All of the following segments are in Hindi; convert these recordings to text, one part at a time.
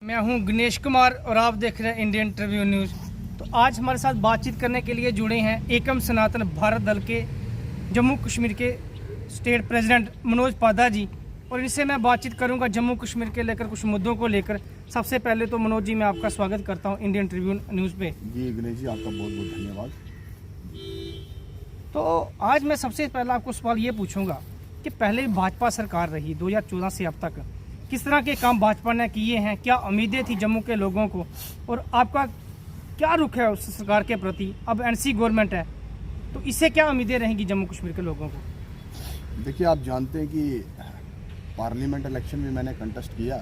मैं हूं गणेश कुमार और आप देख रहे हैं इंडियन ट्रिब्यून न्यूज़। तो आज हमारे साथ बातचीत करने के लिए जुड़े हैं एकम सनातन भारत दल के जम्मू कश्मीर के स्टेट प्रेसिडेंट मनोज पादा जी, और इनसे मैं बातचीत करूंगा जम्मू कश्मीर के लेकर कुछ मुद्दों को लेकर। सबसे पहले तो मनोज जी, मैं आपका स्वागत करता हूं इंडियन ट्रिब्यून न्यूज़ पे। जी गणेश जी, आपका बहुत बहुत धन्यवाद। तो आज मैं सबसे पहले आपको सवाल ये पूछूंगा कि पहले भाजपा सरकार रही 2014 से अब तक, किस तरह के काम भाजपा ने किए हैं, क्या उम्मीदें थी जम्मू के लोगों को, और आपका क्या रुख है उस सरकार के प्रति? अब एनसी गवर्नमेंट है तो इससे क्या उम्मीदें रहेंगी जम्मू कश्मीर के लोगों को? देखिए, आप जानते हैं कि पार्लियामेंट इलेक्शन में मैंने कंटेस्ट किया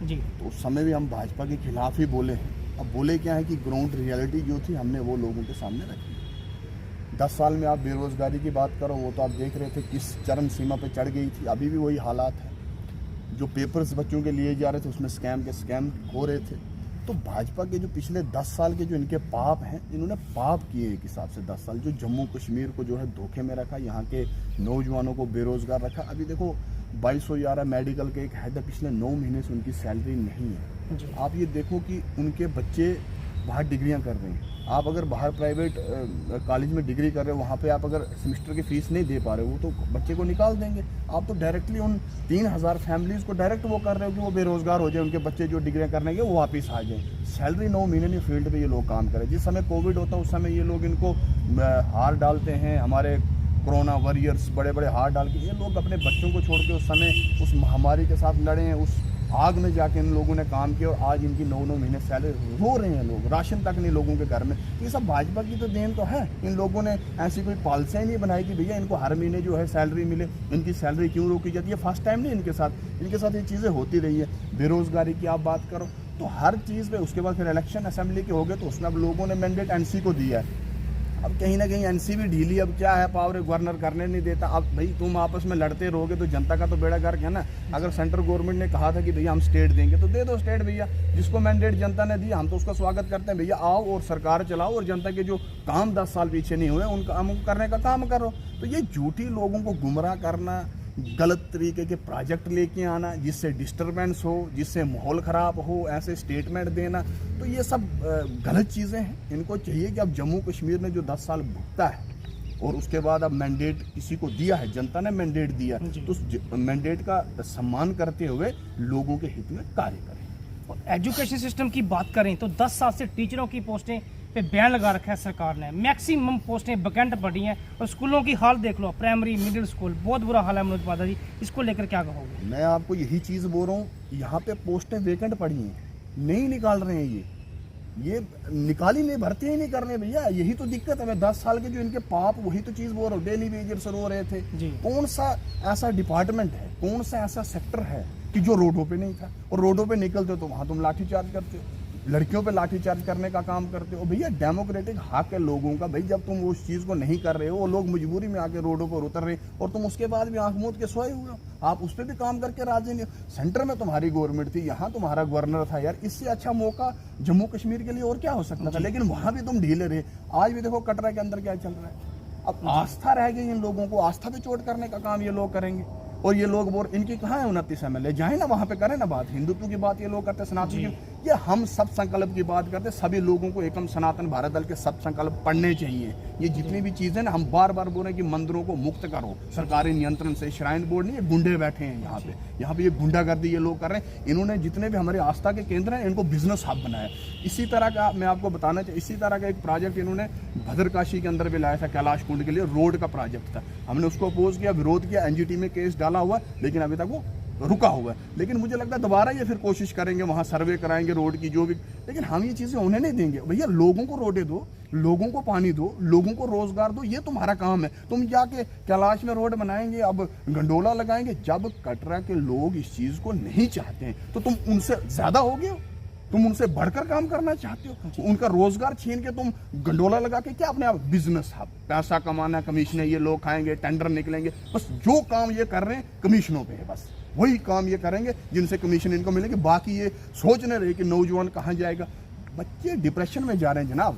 जी, तो उस समय भी हम भाजपा के खिलाफ ही बोले हैं। अब बोले क्या है कि ग्राउंड रियलिटी जो थी हमने वो लोगों के सामने रखी। 10 साल में आप बेरोजगारी की बात करो, वो तो आप देख रहे थे किस चरम सीमा पे चढ़ गई थी। अभी भी वही हालात है। जो पेपर्स बच्चों के लिए जा रहे थे उसमें स्कैम हो रहे थे। तो भाजपा के जो पिछले 10 साल के जो इनके पाप हैं, इन्होंने पाप किए एक हिसाब से 10 साल, जो जम्मू कश्मीर को जो है धोखे में रखा, यहाँ के नौजवानों को बेरोजगार रखा। अभी देखो 2211 मेडिकल के एक हेड है, पिछले 9 महीने से उनकी सैलरी नहीं है। आप ये देखो कि उनके बच्चे बाहर डिग्रियां कर रहे हैं। आप अगर बाहर प्राइवेट कॉलेज में डिग्री कर रहे हो, वहाँ पे आप अगर सेमेस्टर की फीस नहीं दे पा रहे हो तो बच्चे को निकाल देंगे। आप तो डायरेक्टली उन 3000 फैमिलीज़ को डायरेक्ट वो कर रहे हो कि वो बेरोजगार हो जाए, उनके बच्चे जो डिग्रियां करने के वो वापस आ जाएँ। सैलरी 9 महीने नहीं, फील्ड पे ये लोग काम करें। जिस समय कोविड होता है उस समय ये लोग इनको हार डालते हैं, हमारे कोरोना वॉरियर्स बड़े बड़े हार डाल के ये लोग अपने बच्चों को छोड़ के उस समय उस महामारी के साथ लड़े हैं। उस आग में जाके इन लोगों ने काम किया और आज इनकी 9-9 महीने सैलरी रो रहे हैं लोग, राशन तक नहीं लोगों के घर में। ये सब भाजपा की तो देन तो है। इन लोगों ने ऐसी कोई पॉलिसी नहीं बनाई कि भैया इनको हर महीने जो है सैलरी मिले। इनकी सैलरी क्यों रोकी जाती है? फर्स्ट टाइम नहीं इनके साथ ये चीज़ें होती रही है। बेरोजगारी की आप बात करो तो हर चीज़ पे। उसके बाद फिर इलेक्शन असेंबली के हो गए तो उसमें अब लोगों ने मैंडेट एनसी को दिया है। अब कहीं ना कहीं एनसी भी ढीली, अब क्या है, पावर गवर्नर करने नहीं देता। अब भाई तुम आपस में लड़ते रहोगे तो जनता का तो बेड़ा गर्क है ना। अगर सेंट्रल गवर्नमेंट ने कहा था कि भैया हम स्टेट देंगे तो दे दो स्टेट भैया। जिसको मैंडेट जनता ने दिया हम तो उसका स्वागत करते हैं, भैया आओ और सरकार चलाओ और जनता के जो काम 10 साल पीछे नहीं हुए उनका काम करने का काम करो। तो ये झूठी लोगों को गुमराह करना, गलत तरीके के प्रोजेक्ट लेके आना जिससे डिस्टर्बेंस हो, जिससे माहौल ख़राब हो, ऐसे स्टेटमेंट देना, तो ये सब गलत चीज़ें हैं। इनको चाहिए कि अब जम्मू कश्मीर ने जो 10 साल भुगता है और उसके बाद अब मैंडेट किसी को दिया है, जनता ने मैंडेट दिया, तो उस मैंडेट का सम्मान करते हुए लोगों के हित में कार्य करें। और एजुकेशन सिस्टम की बात करें तो 10 साल से टीचरों की पोस्टें पे बैन लगा रखा है सरकार ने। मैक्सिमम पोस्टें वैकेंट पड़ी हैं और स्कूलों की हाल देख लो, प्राइमरी मिडिल स्कूल, बहुत बुरा हाल है। मनोज पादा जी, इसको लेकर क्या कहोगे? मैं आपको यही चीज़ बोल रहा हूँ, यहाँ पे पोस्टें वैकेंट पड़ी हैं, नहीं निकाल रहे हैं। ये निकाली नहीं, भर्ती ही नहीं कर रहे भैया। यही तो दिक्कत है। मैं 10 साल के जो इनके पाप, वही तो चीज़ बोल रहा हूँ। डेली वेजर्स रो रहे थे। कौन सा ऐसा डिपार्टमेंट है, कौन सा ऐसा सेक्टर है कि जो रोडों पे नहीं था? और रोडों पे निकलते हो तो वहाँ तुम लाठीचार्ज करते हो, लड़कियों पे लाठीचार्ज करने का काम करते हो। भैया डेमोक्रेटिक हक है लोगों का। भाई जब तुम उस चीज़ को नहीं कर रहे हो, वो लोग मजबूरी में आके रोडों पर उतर रहे और तुम उसके बाद भी आंख मूंद के सोए हुए हो, आप उस पर भी काम करके राजी नहीं हो। सेंटर में तुम्हारी गवर्नमेंट थी, यहाँ तुम्हारा गवर्नर था। यार इससे अच्छा मौका जम्मू कश्मीर के लिए और क्या हो सकता था? लेकिन वहाँ भी तुम ढीले रहे। आज भी देखो कटरा के अंदर क्या चल रहा है। अब आस्था रह गई इन लोगों को, आस्था पे चोट करने का काम ये लोग करेंगे। और ये लोग बोल, इनकी कहाँ है 29 MLA? जाए ना वहाँ पे, करें ना बात। हिंदुत्व की बात ये लोग करते, सनातन की। ये हम सब संकल्प की बात करते। सभी लोगों को एकम सनातन भारत दल के सब संकल्प पढ़ने चाहिए। ये जितनी भी चीज़ें ना, हम बार बार बोल रहे हैं कि मंदिरों को मुक्त करो सरकारी नियंत्रण से। श्राइन बोर्ड नहीं, ये गुंडे बैठे हैं यहाँ पे ये गुंडागर्दी ये लोग कर रहे हैं। इन्होंने जितने भी हमारे आस्था के केंद्र हैं इनको बिजनेस हब बनाया। इसी तरह का मैं आपको बताना चाहिए, इसी तरह का एक प्रोजेक्ट इन्होंने भद्रकाशी के अंदर भी लाया था। कैलाश कुंड के लिए रोड का प्रोजेक्ट था, हमने उसको अपोज किया, विरोध किया, NGT में केस डाला हुआ, लेकिन अभी तक वो रुका हुआ है। लेकिन मुझे लगता है दोबारा ये फिर कोशिश करेंगे, वहाँ सर्वे कराएंगे रोड की जो भी। लेकिन हम ये चीज़ें उन्हें नहीं देंगे। भैया लोगों को रोडें दो, लोगों को पानी दो, लोगों को रोजगार दो, ये तुम्हारा काम है। तुम जाके कैलाश में रोड बनाएंगे, अब गंडोला लगाएंगे। जब कटरा के लोग इस चीज़ को नहीं चाहते हैं तो तुम उनसे ज़्यादा हो गए हो, तुम उनसे बढ़कर काम करना चाहते हो। उनका रोजगार छीन के तुम गंडोला लगा के क्या अपने आप बिजनेस हब, पैसा कमाना, कमीशन ये लोग खाएंगे, टेंडर निकलेंगे। बस जो काम ये कर रहे हैं कमीशनों पे है, बस वही काम ये करेंगे जिनसे कमीशन इनको मिलेंगे। बाकी ये सोच नहीं रहे कि नौजवान कहाँ जाएगा। बच्चे डिप्रेशन में जा रहे हैं जनाब।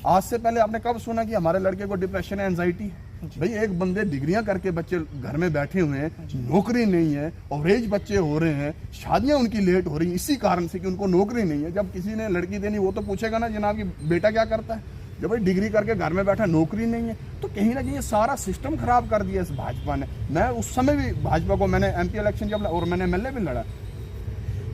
आज से पहले आपने कब सुना कि हमारे लड़के को डिप्रेशन है, एंजाइटी है? भाई एक बंदे डिग्रियां करके बच्चे घर में बैठे हुए हैं, नौकरी नहीं है, ओवरेज बच्चे हो रहे हैं, शादियां उनकी लेट हो रही हैं इसी कारण से कि उनको नौकरी नहीं है। जब किसी ने लड़की देनी वो तो पूछेगा ना जनाब कि बेटा क्या करता है। जब भाई डिग्री करके घर में बैठा नौकरी नहीं है तो कहीं ना कहीं सारा सिस्टम खराब कर दिया इस भाजपा ने। मैं उस समय भी भाजपा को, मैंने एमपी इलेक्शन जब और मैंने एमएलए भी लड़ा,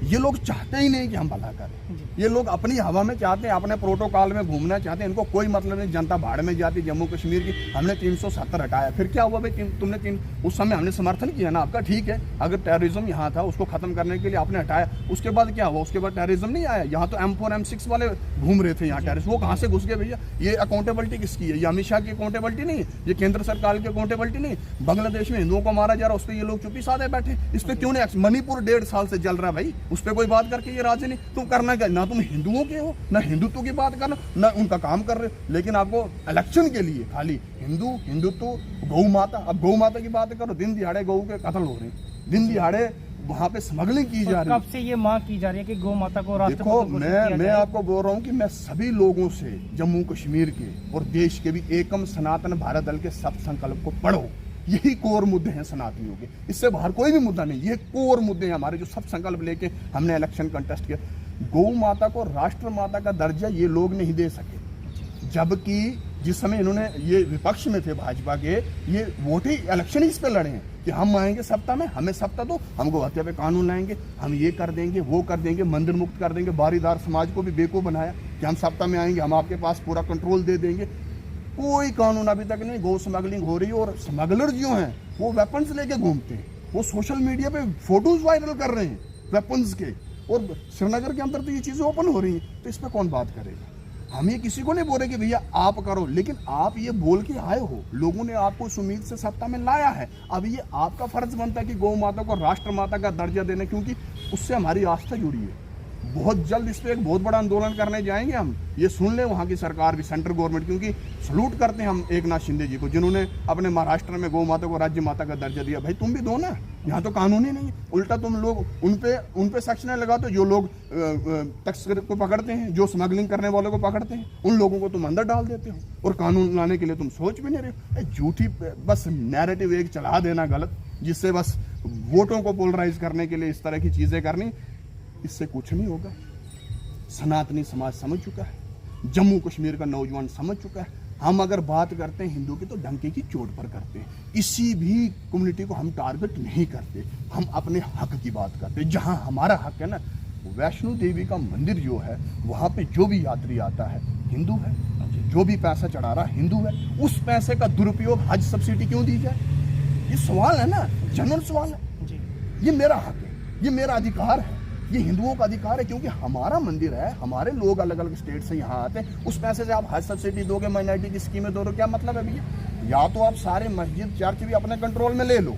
ये लोग चाहते ही नहीं कि हम भला करें। ये लोग अपनी हवा में चाहते हैं, अपने प्रोटोकॉल में घूमना चाहते हैं, इनको कोई मतलब नहीं। जनता भाड़ में जाती जम्मू कश्मीर की। हमने 370 हटाया, फिर क्या हुआ भाई? तुमने उस समय हमने समर्थन किया ना आपका, ठीक है। अगर टेररिज्म यहाँ था उसको खत्म करने के लिए आपने हटाया, उसके बाद क्या हुआ? उसके बाद टेररिज्म नहीं आया। यहाँ तो M4 M6 वाले घूम रहे थे यहाँ टेररिस्ट, वो कहाँ से घुस गए भैया? ये अकाउंटेबिलिटी किसकी है? ये अमित शाह की अकाउंटेबिलिटी नहीं है, ये केंद्र सरकार की अकाउंटेबिलिटी नहीं है। बांग्लादेश में हिंदुओं को मारा जा रहा है, उस पर ये लोग चुप्पी साधे बैठे। इस पर क्यों नहीं? मणिपुर 1.5 साल से जल रहा है भाई, उस पर कोई बात करके ये राजी नहीं। तुम करना क्या? ना तुम हिंदुओं के हो, ना हिंदुत्व की बात करना, ना उनका काम कर रहे हो, लेकिन आपको इलेक्शन के लिए खाली हिंदुत्व, गौ माता। अब गौ माता की बात करो, दिन दिहाड़े गौ के कत्ल हो रहे हैं, दिन दिहाड़े वहां पे स्मगलिंग की जा रही है। कब से ये मांग की जा रही है कि गौ माता को राष्ट्रपति? देखो मैं आपको बोल रहा हूँ कि मैं सभी लोगों से, जम्मू कश्मीर के और देश के भी, एकम सनातन भारत दल के सब संकल्प को पढ़ो। यही कोर मुद्दे हैं सनातनियों के, इससे बाहर कोई भी मुद्दा नहीं। ये कोर मुद्दे हैं हमारे, जो सब संकल्प लेके हमने इलेक्शन कंटेस्ट किया। गौ माता को राष्ट्र माता का दर्जा ये लोग नहीं दे सके, जबकि जिस समय इन्होंने, ये विपक्ष में थे भाजपा के, ये वोट ही इलेक्शन ही इस पे लड़े हैं कि हम आएंगे सत्ता में, हमें सत्ता दो, हम गौ हत्या पे कानून लाएंगे, हम ये कर देंगे, वो कर देंगे, मंदिर मुक्त कर देंगे। बारीदार समाज को भी बेवकूफ बनाया कि हम सत्ता में आएंगे, हम आपके पास पूरा कंट्रोल दे देंगे। कोई कानून अभी तक नहीं। गौ स्मगलिंग हो रही है और स्मगलर जो हैं वो वेपन्स लेके घूमते हैं, वो सोशल मीडिया पे फोटोज वायरल कर रहे हैं वेपन्स के, और श्रीनगर के अंदर तो ये चीजें ओपन हो रही हैं। तो इस पर कौन बात करेगा? हम ये किसी को नहीं बोल रहे कि भैया आप करो, लेकिन आप ये बोल के आए हो, लोगों ने आपको इस उम्मीद से सत्ता में लाया है। अब ये आपका फर्ज बनता है कि गौ माता को राष्ट्र माता का दर्जा देना, क्योंकि उससे हमारी आस्था जुड़ी है। बहुत जल्द इस पर एक बहुत बड़ा आंदोलन करने जाएंगे हम। ये सुन ले वहाँ की सरकार भी, सेंट्रल गवर्नमेंट, क्योंकि सलूट करते हैं हम एकनाथ शिंदे जी को, जिन्होंने अपने महाराष्ट्र में गौ माता को राज्य माता का दर्जा दिया। भाई तुम भी दो ना, यहाँ तो कानून ही नहीं है। उल्टा तुम लोग उन पे सेक्शन लगाते हो, जो लोग तस्कर को पकड़ते हैं, जो स्मगलिंग करने वालों को पकड़ते हैं, उन लोगों को तुम अंदर डाल देते हो, और कानून लाने के लिए तुम सोच भी नहीं रहे हो। झूठी बस नैरेटिव एक चला देना गलत, जिससे बस वोटों को पोलराइज करने के लिए इस तरह की चीजें करनी, इससे कुछ नहीं होगा। सनातनी समाज समझ चुका है, जम्मू कश्मीर का नौजवान समझ चुका है। हम अगर बात करते हैं हिंदू की तो डंके की चोट पर करते हैं, किसी भी कम्युनिटी को हम टारगेट नहीं करते, हम अपने हक की बात करते हैं। जहां हमारा हक है ना, वैष्णो देवी का मंदिर जो है, वहां पे जो भी यात्री आता है हिंदू है, जो भी पैसा चढ़ा रहा हिंदू है, उस पैसे का दुरुपयोग हज सब्सिडी क्यों दी जाए? ये सवाल है ना, जनरल सवाल है। ये मेरा हक है, ये मेरा अधिकार है, ये हिंदुओं का अधिकार है, क्योंकि हमारा मंदिर है, हमारे लोग अलग अलग स्टेट से यहाँ आते हैं। उस पैसे से आप हज सब्सिडी दोगे, माइनॉरिटी की स्कीमें दोगे, क्या मतलब है भैया? या तो आप सारे मस्जिद चर्च भी अपने कंट्रोल में ले लो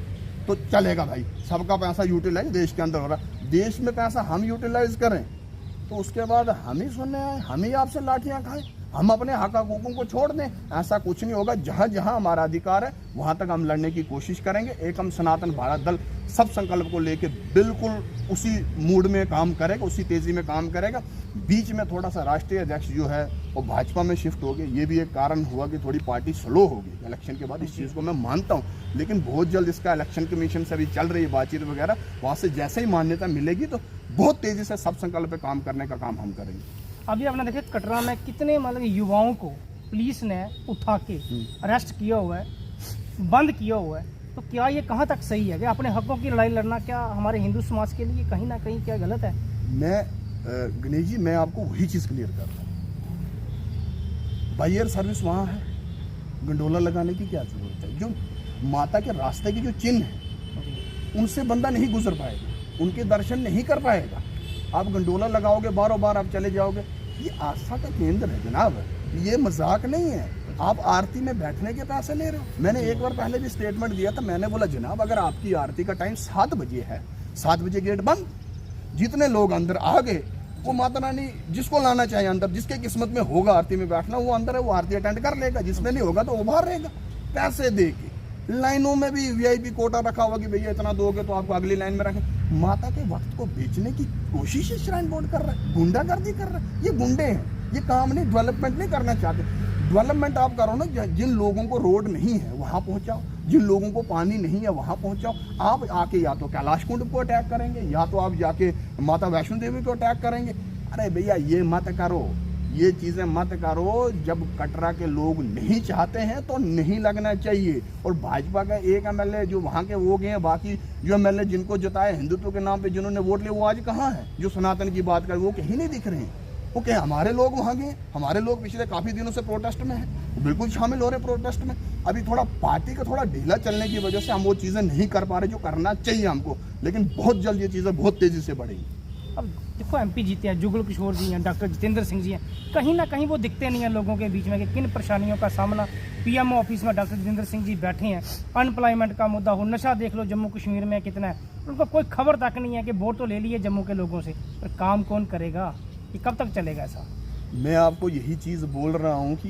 तो चलेगा भाई, सबका पैसा यूटिलाइज देश के अंदर हो रहा है। देश में पैसा हम यूटिलाइज करें तो उसके बाद हम ही सुनने आए, हम ही आपसे लाठियां खाएं, हम अपने हक हकूकों को छोड़ दें? ऐसा कुछ नहीं होगा। जहां जहां हमारा अधिकार है वहां तक हम लड़ने की कोशिश करेंगे। एकम सनातन भारत दल सब संकल्प को लेके बिल्कुल उसी मूड में काम करेगा, उसी तेजी में काम करेगा। बीच में थोड़ा सा राष्ट्रीय अध्यक्ष जो है वो भाजपा में शिफ्ट हो गए, ये भी एक कारण हुआ कि थोड़ी पार्टी स्लो होगी इलेक्शन के बाद। इस चीज़ को मैं मानता हूँ, लेकिन बहुत जल्द इसका इलेक्शन कमीशन से अभी चल रही है बातचीत वगैरह, वहाँ से जैसे ही मान्यता मिलेगी तो बहुत तेजी से सब संकल्प पे काम करने का काम हम करेंगे। अभी आपने देखे कटरा में कितने मतलब युवाओं को पुलिस ने उठा के अरेस्ट किया हुआ है, बंद किया हुआ है। तो क्या ये कहाँ तक सही है कि अपने हकों की लड़ाई लड़ना क्या हमारे हिंदू समाज के लिए कहीं ना कहीं क्या गलत है? मैं गणेश जी, मैं आपको वही चीज़ क्लियर कर रहा हूँ। बाई एयर सर्विस वहाँ है, गंडोला लगाने की क्या जरूरत है? जो माता के रास्ते के जो चिन्ह हैं उनसे बंदा नहीं गुजर पाएगा, उनके दर्शन नहीं कर पाएगा। आप गंडोला लगाओगे, बारों बार आप चले जाओगे, ये आस्था का केंद्र है जनाब, ये मजाक नहीं है। आप आरती में बैठने के पैसे ले रहे हो। मैंने एक बार पहले भी स्टेटमेंट दिया था, मैंने बोला जनाब अगर आपकी आरती का टाइम 7 बजे है, 7 बजे गेट बंद, जितने लोग अंदर आ गए वो माता रानी जिसको लाना चाहे अंदर, जिसके किस्मत में होगा आरती में बैठना वो अंदर है, वो आरती अटेंड कर लेगा, जिसमें नहीं होगा तो वो बाहर रहेगा। पैसे दे के लाइनों में भी वीआईपी कोटा रखा हुआ कि भैया इतना दोगे तो आपको अगली लाइन में रखें। माता के वक्त को बेचने की कोशिश श्राइन बोर्ड कर रहा है, गुंडागर्दी कर रहा है। ये गुंडे हैं, ये काम नहीं, डेवलपमेंट नहीं करना चाहते। डेवलपमेंट आप करो ना, जिन लोगों को रोड नहीं है वहां पहुंचाओ, जिन लोगों को पानी नहीं है वहां पहुंचाओ। आप आके या तो कैलाश कुंड को अटैक करेंगे या तो आप जाके माता वैष्णो देवी को अटैक करेंगे। अरे भैया ये मत करो, ये चीजें मत करो। जब कटरा के लोग नहीं चाहते हैं तो नहीं लगना चाहिए। और भाजपा का एक एमएलए जो वहां के वो गए हैं, बाकी जो एमएलए जिनको जिताए हिंदुत्व के नाम पे जिन्होंने वोट लिए, वो आज कहाँ है? जो सनातन की बात कर वो कहीं नहीं दिख रहे हैं। वो कहे हमारे लोग वहाँ गए, हमारे लोग पिछले काफ़ी दिनों से प्रोटेस्ट में हैं, वो बिल्कुल शामिल हो रहे प्रोटेस्ट में। अभी थोड़ा पार्टी का थोड़ा ढीला चलने की वजह से हम वो चीज़ें नहीं कर पा रहे जो करना चाहिए हमको, लेकिन बहुत जल्द ये चीज़ें बहुत तेज़ी से बढ़ेंगी। अब देखो एमपी जीते हैं, जुगल किशोर जी हैं, डॉक्टर जितेंद्र सिंह जी हैं, कहीं ना कहीं वो दिखते नहीं हैं लोगों के बीच में कि किन परेशानियों का सामना। पीएमओ ऑफिस में डॉक्टर जितेंद्र सिंह जी बैठे हैं, अनएम्प्लॉयमेंट का मुद्दा हो, नशा देख लो जम्मू कश्मीर में कितना है, उनको कोई खबर तक नहीं है कि वोट तो ले लिए जम्मू के लोगों से, पर काम कौन करेगा? ये कब तक चलेगा ऐसा? मैं आपको यही चीज़ बोल रहा हूँ कि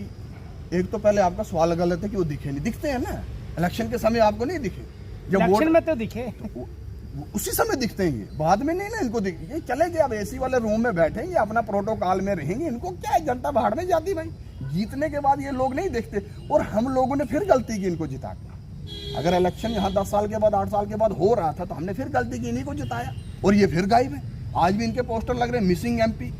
एक तो पहले आपका सवाल गलत है कि वो दिखे नहीं, दिखते हैं ना। इलेक्शन के समय आपको नहीं दिखे, जब इलेक्शन में तो दिखे, तो उसी समय दिखते हैं, ये बाद में नहीं ना इनको दिखे। ये चले गए अब एसी वाले रूम में बैठेंगे, अपना प्रोटोकॉल में रहेंगे, इनको क्या है, जनता बाहर में जाती भाई। जीतने के बाद ये लोग नहीं देखते, और हम लोगों ने फिर गलती की इनको जिता के। अगर इलेक्शन यहाँ 10 साल के बाद 8 साल के बाद हो रहा था तो हमने फिर गलती की, इन्हीं को जिताया, और ये फिर गायब है। आज भी इनके पोस्टर लग रहे हैं, मिसिंग एमपी,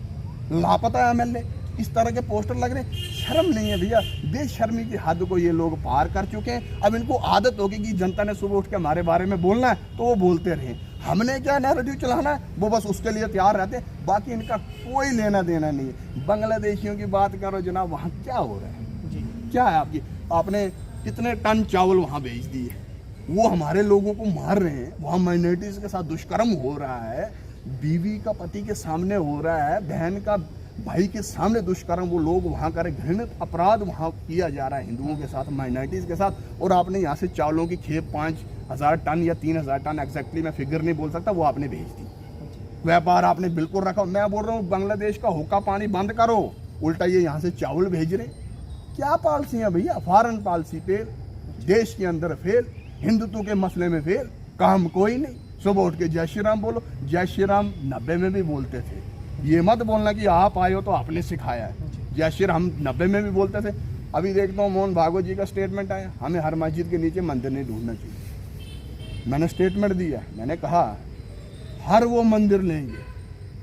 लापता एमएलए, इस तरह के पोस्टर लग रहे हैं। शर्म नहीं है भैया, बेशर्मी की हद को ये लोग पार कर चुके हैं। अब इनको आदत होगी कि जनता ने सुबह उठ के हमारे बारे में बोलना है तो वो बोलते रहे, हमने क्या नैरेटिव चलाना है वो बस उसके लिए तैयार रहते हैं, बाकी इनका कोई लेना देना नहीं है। बांग्लादेशियों की बात करो जनाब, वहाँ क्या हो रहा है जी, क्या है आपकी, आपने कितने टन चावल वहाँ भेज दिए, वो हमारे लोगों को मार रहे हैं, वहाँ माइनॉरिटीज के साथ दुष्कर्म हो रहा है, बीवी का पति के सामने हो रहा है, बहन का भाई के सामने दुष्कर्म वो लोग वहाँ करे, घृणित अपराध वहाँ किया जा रहा है हिंदुओं के साथ, माइनॉरिटीज़ के साथ। और आपने यहाँ से चावलों की खेप 5,000 टन या 3,000 टन, एग्जैक्टली मैं फिगर नहीं बोल सकता, वो आपने भेज दी। व्यापार आपने बिल्कुल रखा। मैं बोल रहा हूँ बांग्लादेश का हुक्का पानी बंद करो, उल्टा ये यहाँ से चावल भेज रहे। क्या पॉलिसी है भैया? फॉरेन पॉलिसी फेल, देश के अंदर फेल, हिंदुत्व के मसले में फेल, काम कोई नहीं। सुबह उठ के जय श्री राम बोलो, जय श्री राम 90 में भी बोलते थे, ये मत बोलना कि आप आए हो तो आपने सिखाया है। जय श्री राम 90 में भी बोलते थे। अभी देखता हूँ मोहन भागवत जी का स्टेटमेंट आया, हमें हर मस्जिद के नीचे मंदिर नहीं ढूंढना चाहिए। मैंने स्टेटमेंट दिया, मैंने कहा हर वो मंदिर लेंगे,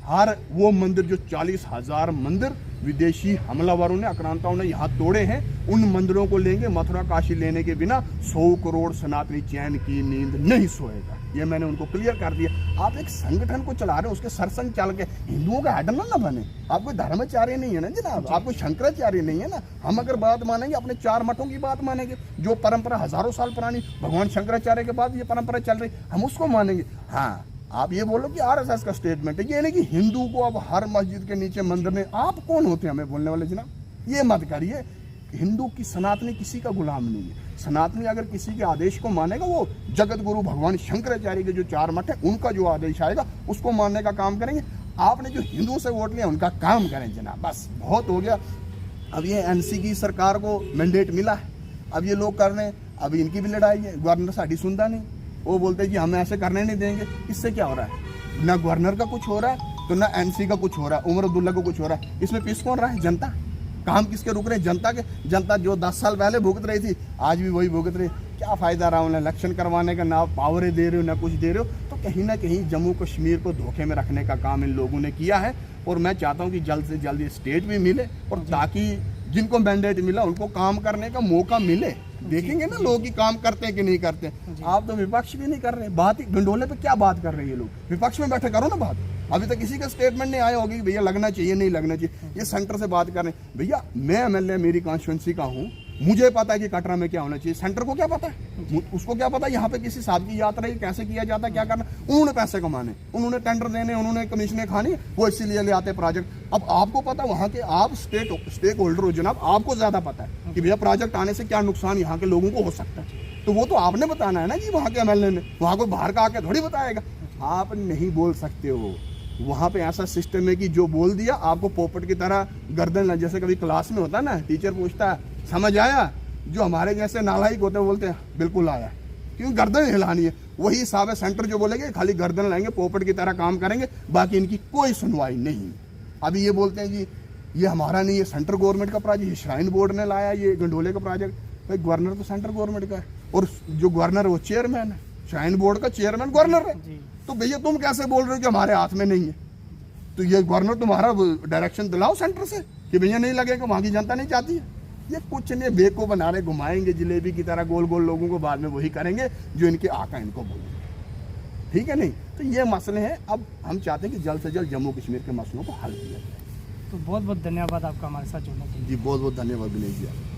हर वो मंदिर जो 40,000 मंदिर विदेशी हमलावरों ने, आक्रांताओं ने यहाँ तोड़े हैं, उन मंदिरों को लेंगे। मथुरा काशी लेने के बिना 100 करोड़ सनातनी चैन की नींद नहीं सोएगा, ये मैंने उनको क्लियर कर दिया। आप एक संगठन को चला रहे हो, उसके सरसंघ चाल के हिंदुओं का हेड ना बने। आप कोई धर्माचार्य नहीं है ना जनाब, आप कोई शंकराचार्य नहीं है ना। हम अगर बात मानेंगे अपने 4 मठों की बात मानेंगे, जो परंपरा हजारों साल पुरानी भगवान शंकराचार्य के बाद ये परंपरा चल रही, हम उसको मानेंगे। हाँ, आप ये बोलो कि आरएसएस का स्टेटमेंट है, ये नहीं कि हिंदू को अब हर मस्जिद के नीचे मंदिर में। आप कौन होते हैं हमें बोलने वाले जनाब? ये मत करिए। हिंदू की सनातनी किसी का गुलाम नहीं है। सनातनी अगर किसी के आदेश को मानेगा, वो जगत गुरु भगवान शंकराचार्य के जो 4 मठ है उनका जो आदेश आएगा उसको मानने का काम करेंगे। आपने जो हिंदुओं से वोट लिया उनका काम करें जनाब, बस बहुत हो गया। अब ये एनसी की सरकार को मैंडेट मिला है, अब ये लोग कर रहे हैं, अब इनकी भी लड़ाई है। गवर्नर साड़ी सुनता नहीं, वो बोलते हैं कि हमें ऐसे करने नहीं देंगे। इससे क्या हो रहा है? ना गवर्नर का कुछ हो रहा है तो ना एनसी का कुछ हो रहा है, उमर अब्दुल्ला को कुछ हो रहा है। इसमें पीस कौन रहा है? जनता। काम किसके रुक रहे हैं? जनता के। जनता जो 10 साल पहले भुगत रही थी आज भी वही भुगत रही। क्या फायदा रहा उन्हें इलेक्शन करवाने का? ना पावरें दे रहे हो ना कुछ दे रहे हो। तो कहीं ना कहीं जम्मू कश्मीर को धोखे में रखने का काम इन लोगों ने किया है। और मैं चाहता हूँ कि जल्द से जल्द ये स्टेट भी मिले, और ताकि जिनको मैंडेट मिला उनको काम करने का मौका मिले। देखेंगे ना लोग कि काम करते हैं कि नहीं करते। आप तो विपक्ष भी नहीं कर रहे, बात ही गंडोले पे क्या बात कर रहे हैं ये लोग? विपक्ष में बैठे करो ना बात। अभी तक किसी का स्टेटमेंट नहीं आया होगी कि भैया लगना चाहिए नहीं लगना चाहिए। ये सेंटर से बात कर रहे हैं। भैया मैं एमएलए मेरी कॉन्स्टिट्यूंसी का हूँ, मुझे पता है कि कटरा में क्या होना चाहिए। सेंटर को क्या पता है? उसको क्या पता यहाँ पे किसी साहब की यात्रा कैसे किया जाता है, क्या करना? उन्होंने पैसे कमाने, उन्होंने टेंडर देने, उन्होंने कमीशनें खानी, वो इसीलिए ले आते प्रोजेक्ट। अब आपको पता वहाँ के, आप स्टेक होल्डर हो जनाब, आपको ज्यादा पता है कि भैया प्रोजेक्ट आने से क्या नुकसान यहाँ के लोगों को हो सकता है। तो वो तो आपने बताना है ना जी, वहाँ के एमएलए ने। वहाँ को बाहर का आके थोड़ी बताएगा। आप नहीं बोल सकते हो। वहाँ पे ऐसा सिस्टम है कि जो बोल दिया आपको पोपट की तरह गर्दन, जैसे कभी क्लास में होता है ना, टीचर पूछता है समझ आया, जो हमारे जैसे नालायक होते हैं बोलते हैं बिल्कुल आया, क्योंकि गर्दन हिलानी है। वही हिसाब है, सेंटर जो बोलेंगे खाली गर्दन लाएंगे, पोपट की तरह काम करेंगे, बाकी इनकी कोई सुनवाई नहीं। अभी ये बोलते हैं जी ये हमारा नहीं है, सेंट्रल गवर्नमेंट का प्रोजेक्ट, ये श्राइन बोर्ड ने लाया ये गंडोले का प्रोजेक्ट। भाई गवर्नर तो सेंट्रल गवर्नमेंट का है और जो गवर्नर है वो चेयरमैन है, श्राइन बोर्ड का चेयरमैन गवर्नर है। जी। तो भैया तुम कैसे बोल रहे हो कि हमारे हाथ में नहीं है? तो ये गवर्नर तुम्हारा डायरेक्शन दिलाओ सेंटर से कि भैया नहीं लगेगा, वहां की जनता नहीं चाहती है। ये कुछ नहीं, बेको बना रहे, घुमाएंगे जिलेबी की तरह गोल गोल लोगों को, बाद में वही करेंगे जो इनके आका इनको बोलेंगे। ठीक है नहीं? तो ये मसले हैं। अब हम चाहते हैं कि जल्द से जल्द जम्मू कश्मीर के मसलों को हल किया जाए। तो बहुत बहुत धन्यवाद आपका हमारे साथ जुड़ने के लिए। जी बहुत बहुत धन्यवाद दिनेश जी।